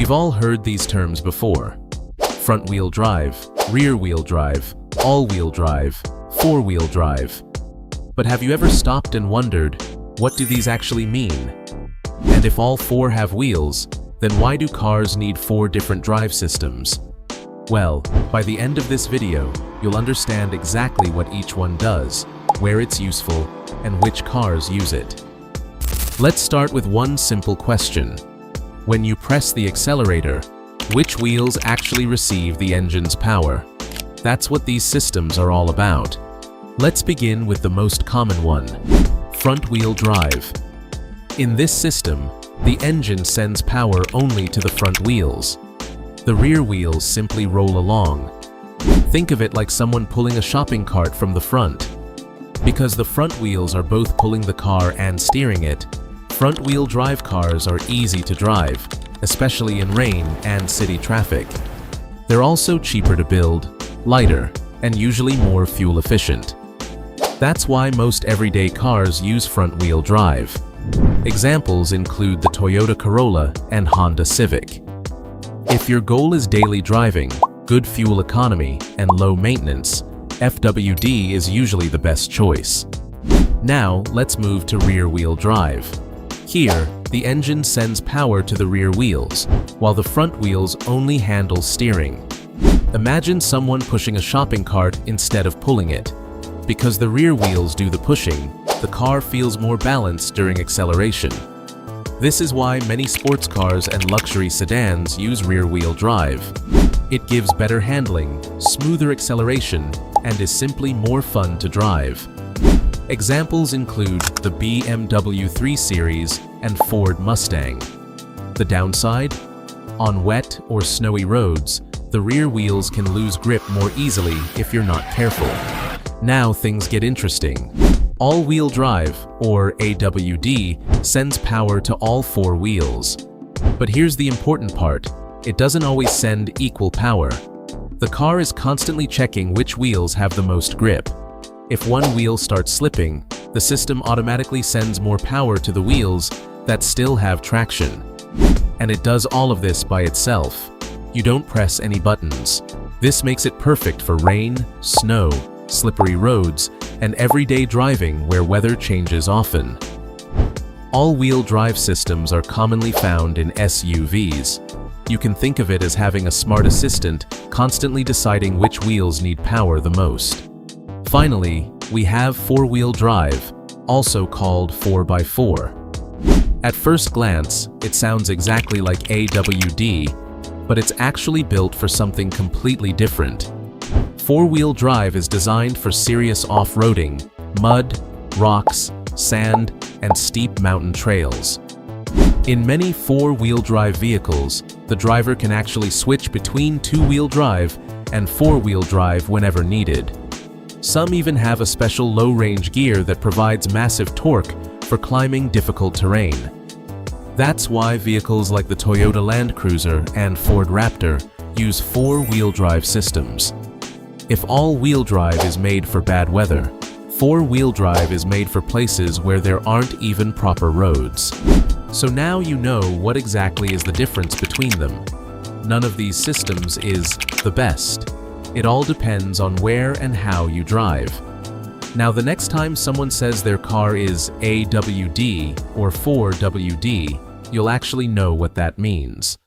We've all heard these terms before: front-wheel drive, rear-wheel drive, all-wheel drive, four-wheel drive. But have you ever stopped and wondered, what do these actually mean? And if all four have wheels, then why do cars need four different drive systems? Well, by the end of this video, you'll understand exactly what each one does, where it's useful, and which cars use it. Let's start with one simple question. When you press the accelerator, which wheels actually receive the engine's power? That's what these systems are all about. Let's begin with the most common one: front-wheel drive. In this system, the engine sends power only to the front wheels. The rear wheels simply roll along. Think of it like someone pulling a shopping cart from the front. Because the front wheels are both pulling the car and steering it, front-wheel drive cars are easy to drive, especially in rain and city traffic. They're also cheaper to build, lighter, and usually more fuel efficient. That's why most everyday cars use front-wheel drive. Examples include the Toyota Corolla and Honda Civic. If your goal is daily driving, good fuel economy, and low maintenance, FWD is usually the best choice. Now, let's move to rear-wheel drive. Here, the engine sends power to the rear wheels, while the front wheels only handle steering. Imagine someone pushing a shopping cart instead of pulling it. Because the rear wheels do the pushing, the car feels more balanced during acceleration. This is why many sports cars and luxury sedans use rear-wheel drive. It gives better handling, smoother acceleration, and is simply more fun to drive. Examples include the BMW 3 Series and Ford Mustang. The downside? On wet or snowy roads, the rear wheels can lose grip more easily if you're not careful. Now things get interesting. All-wheel drive, or AWD, sends power to all four wheels. But here's the important part: it doesn't always send equal power. The car is constantly checking which wheels have the most grip. If one wheel starts slipping, the system automatically sends more power to the wheels that still have traction. And it does all of this by itself. You don't press any buttons. This makes it perfect for rain, snow, slippery roads, and everyday driving where weather changes often. All-wheel drive systems are commonly found in SUVs. You can think of it as having a smart assistant constantly deciding which wheels need power the most. Finally, we have four-wheel drive, also called 4x4. At first glance, it sounds exactly like AWD, but it's actually built for something completely different. Four-wheel drive is designed for serious off-roading, mud, rocks, sand, and steep mountain trails. In many four-wheel drive vehicles, the driver can actually switch between two-wheel drive and four-wheel drive whenever needed. Some even have a special low-range gear that provides massive torque for climbing difficult terrain. That's why vehicles like the Toyota Land Cruiser and Ford Raptor use four-wheel drive systems. If all-wheel drive is made for bad weather, four-wheel drive is made for places where there aren't even proper roads. So now you know what exactly is the difference between them. None of these systems is the best. It all depends on where and how you drive. Now, the next time someone says their car is AWD or 4WD, you'll actually know what that means.